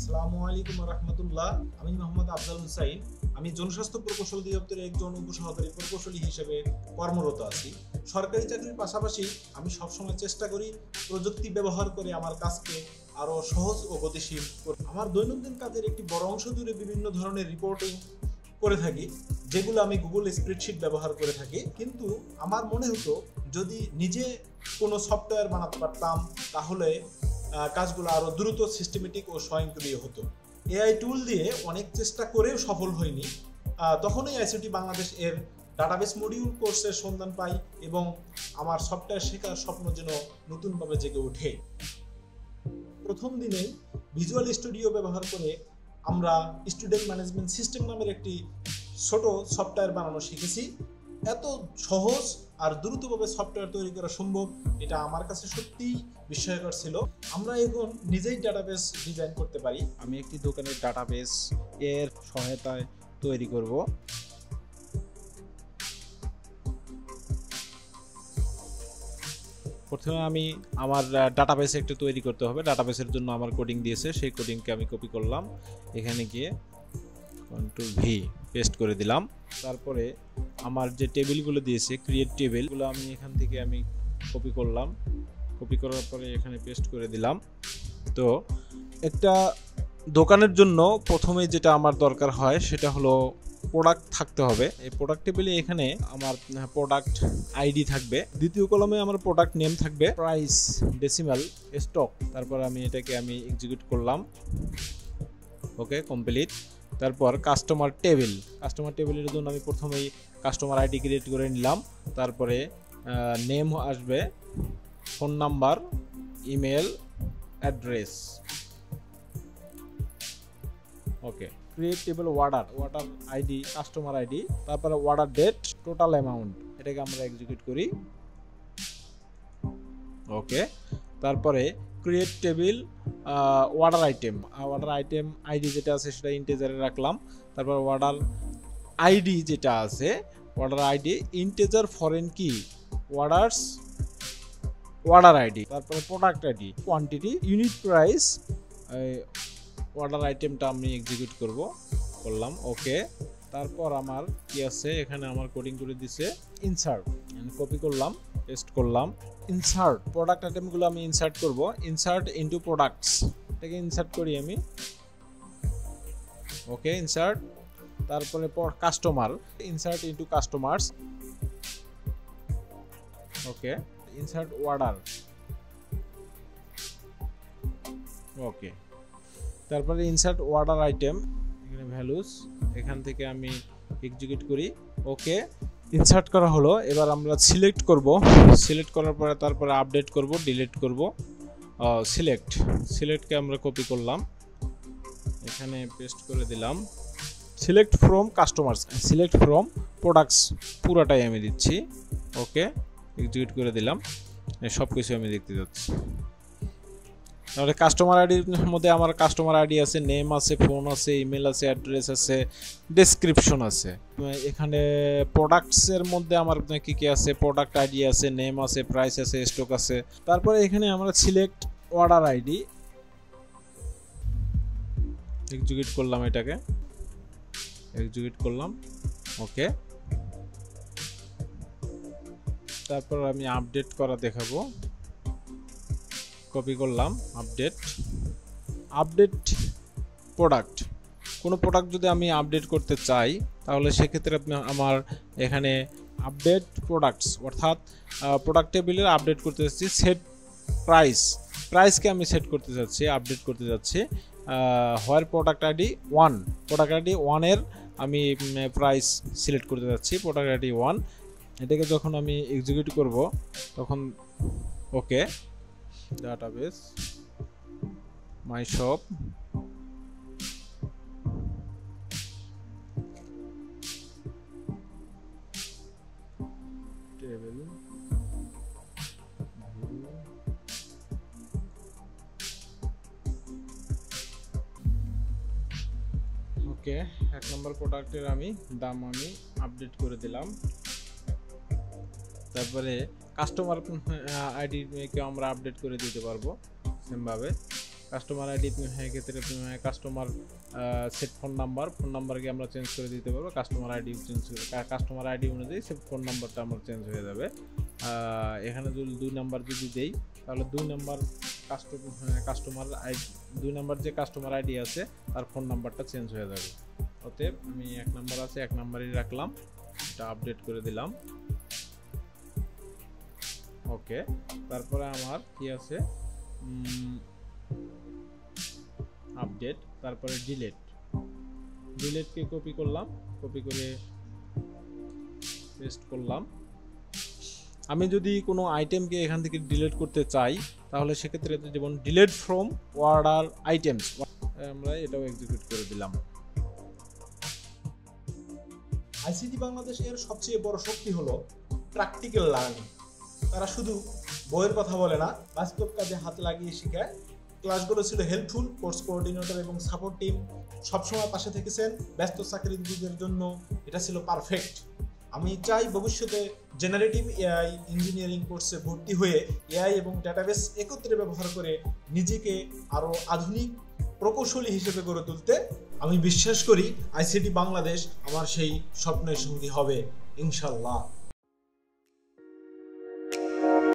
আসসালামু আলাইকুম রহমতুল্লাহ। আমি মোহাম্মদ আফজাল হুসাইন। আমি জনস্বাস্থ্য প্রকৌশল অধিদপ্তরের একজন উপসহকারী প্রকৌশলী হিসেবে কর্মরত আছি। সরকারি চাকরির পাশাপাশি আমি সবসময় চেষ্টা করি প্রযুক্তি ব্যবহার করে আমার কাজকে আরও সহজ ও গতিশীল করতে। আমার দৈনন্দিন কাজের একটি বড় অংশ জুড়ে বিভিন্ন ধরনের রিপোর্টিং করে থাকি, যেগুলো আমি গুগল স্প্রেডশিট ব্যবহার করে থাকি। কিন্তু আমার মনে হতো যদি নিজে কোনো সফটওয়্যার বানাতে পারতাম তাহলে কাজগুলো আরও দ্রুত, সিস্টেমেটিক ও স্বয়ংক্রিয় হতো। এআই টুল দিয়ে অনেক চেষ্টা করেও সফল হয়নি। তখনই আইসিটি বাংলাদেশ এর ডাটাবেস মডিউল কোর্সের সন্ধান পাই এবং আমার সফটওয়্যার শেখার স্বপ্ন যেন নতুনভাবে জেগে ওঠে। প্রথম দিনেই ভিজুয়াল স্টুডিও ব্যবহার করে আমরা স্টুডেন্ট ম্যানেজমেন্ট সিস্টেম নামের একটি ছোট সফটওয়্যার বানানো শিখেছি। এত সহজ আর দ্রুতভাবে সফটওয়্যার তৈরি করা সম্ভব, এটা আমার কাছে সত্যিই বিস্ময়কর ছিল। আমরা এখন নিজেই ডাটাবেস ডিজাইন করতে পারি। আমি একটি দোকানের ডাটাবেস এর সহায়তায় তৈরি করব। প্রথমে আমি আমার ডাটাবেস একটু তৈরি করতে হবে। ডাটাবেসের জন্য আমার কোডিং দিয়েছে, সেই কোডিংকে আমি কপি করলাম, এখানে গিয়ে কন্ট্রোল ভি পেস্ট করে দিলাম। তারপরে আমার যে টেবিলগুলো দিয়েছে, ক্রিয়েট টেবিলগুলো আমি এখান থেকে আমি কপি করলাম। কপি করার পরে এখানে পেস্ট করে দিলাম। তো একটা দোকানের জন্য প্রথমে যেটা আমার দরকার হয় সেটা হলো প্রোডাক্ট থাকতে হবে। এই প্রোডাক্ট টেবিলে এখানে আমার প্রোডাক্ট আইডি থাকবে, দ্বিতীয় কলমে আমার প্রোডাক্ট নেম থাকবে, প্রাইস, ডেসিমাল, স্টক। তারপর আমি এটাকে এক্সিকিউট করলাম। ওকে, কমপ্লিট। তারপর কাস্টমার টেবিলের জন্য আমি প্রথমেই কাস্টমার আইডি ক্রিয়েট করে নিলাম। তারপরে নেম আসবে, phone number, email, address. Okay, create table order ID, customer ID, তারপরে অর্ডার ডেট, টোটাল অ্যামাউন্ট। এটাকে আমরা এক্সিকিউট করি। ওকে, তারপরে create table order item ID যেটা আছে সেটা ইন্টিজারে রাখলাম। তারপর অর্ডার আইডি যেটা আছে, order ID integer foreign key, order ID. তারপরে product ID, quantity, unit price. Order আইটেমটা আমি এক্সিকিউট করলাম। ওকে, তারপর আমার কি আছে, এখানে আমার কোডিং করে দিছে ইনসার্ট, কপি করলাম, পেস্ট করলাম। ইনসার্ট প্রোডাক্ট আইটেমগুলো আমি ইনসার্ট করব। ইনসার্ট ইনটু প্রোডাক্টস, এটাকে ইনসার্ট করি আমি। ওকে, ইনসার্ট। তারপরে কাস্টমার, ইনসার্ট ইনটু কাস্টমার্স। ওকে, ইনসার্ট অর্ডার। ওকে, তারপরে ইনসার্ট অর্ডার আইটেম, এখানে ভ্যালুস, এখান থেকে আমি এক্সিকিউট করি। ওকে, ইনসার্ট করা হলো। এবার আমরা সিলেক্ট করার পরে তারপরে আপডেট করব, ডিলিট করব। সিলেক্টকে আমরা কপি করলাম, এখানে পেস্ট করে দিলাম। Select from customers, select from products পুরাটাই আমি দিচ্ছি। ওকে, এক্সিকিউট করে দিলাম। সব কিছু আমি দেখতে যাচ্ছি। তাহলে কাস্টমার আইডির মধ্যে আমার কাস্টমার আইডি আছে, নেম আছে, ফোন আছে, ইমেল আছে, অ্যাড্রেস আছে, ডেসক্রিপশন আছে। এখানে প্রোডাক্টসের মধ্যে আমার কি কি আছে, প্রোডাক্ট আইডি আছে, নেম আছে, প্রাইস আছে, স্টক আছে। তারপরে এখানে আমরা সিলেক্ট অর্ডার আইডি, এক্সিকিউট করলাম, এটাকে এক্সিকিউট করলাম। ওকে, তারপর আমি আপডেট করা দেখাবো। কপি করলাম, আপডেট প্রোডাক্ট। কোনো প্রোডাক্ট যদি আমি আপডেট করতে চাই তাহলে সেক্ষেত্রে আমার এখানে আপডেট প্রোডাক্টস, অর্থাৎ প্রোডাক্ট টেবিলের আপডেট করতে যাচ্ছি। সেট প্রাইসকে আমি সেট করতে যাচ্ছি, আপডেট করতে যাচ্ছি। হোয়ার প্রোডাক্ট আইডি 1, প্রোডাক্ট আইডি 1 এর আমি প্রাইস সিলেক্ট করতে যাচ্ছি, প্রোডাক্ট আইডি 1। এটাকে যখন আমি এক্সিকিউট করব তখন ওকে, ডাটাবেস, মাই শপ, টেবিল, ওকে, 1 নম্বর প্রোডাক্টের দাম আমি আপডেট করে দিলাম। তারপরে কাস্টমার আইডিকে আমরা আপডেট করে দিতে পারবো সেমভাবে। কাস্টমার আইডি ক্ষেত্রে কাস্টমার সেট ফোন নাম্বারকে আমরা চেঞ্জ করে দিতে পারবো। কাস্টমার আইডি অনুযায়ী সেট ফোন নাম্বারটা আমার চেঞ্জ হয়ে যাবে। এখানে যদি 2 নাম্বার যদি দেই তাহলে 2 নাম্বার যে কাস্টমার আইডি আছে তার ফোন নাম্বারটা চেঞ্জ হয়ে যাবে। অতএব আমি 1 নাম্বার আছে 1 নাম্বারই রাখলাম, এটা আপডেট করে দিলাম। ওকে, তারপরে আমার কি আছে আপডেট, তারপরে ডিলেটকে কপি করলাম, কপি করে পেস্ট করলাম। আমি যদি কোনো আইটেমকে এখান থেকে ডিলিট করতে চাই তাহলে সেক্ষেত্রে যেমন ডিলিট ফ্রম অর্ডার আইটেমস, আমরা এটাও এক্সিকিউট করে দিলাম। আইসিটি বাংলাদেশের সবচেয়ে বড় শক্তি হলো প্র্যাকটিক্যাল লার্নিং। তারা শুধু বইয়ের কথা বলে না, বাস্তব কাজে হাত লাগিয়ে শেখায়। ক্লাসগুলো ছিল হেল্পফুল, কোর্স কোঅর্ডিনেটর এবং সাপোর্ট টিম সবসময় পাশে থেকেছেন। ব্যস্ত চাকরিজীবীদের জন্য এটা ছিল পারফেক্ট। আমি চাই ভবিষ্যতে জেনারেটিভ এআই ইঞ্জিনিয়ারিং কোর্সে ভর্তি হয়ে এআই এবং ডেটাবেস একত্রে ব্যবহার করে নিজেকে আরও আধুনিক প্রকৌশলী হিসেবে গড়ে তুলতে। আমি বিশ্বাস করি আইসিটি বাংলাদেশ আমার সেই স্বপ্নের সঙ্গী হবে ইনশাল্লাহ।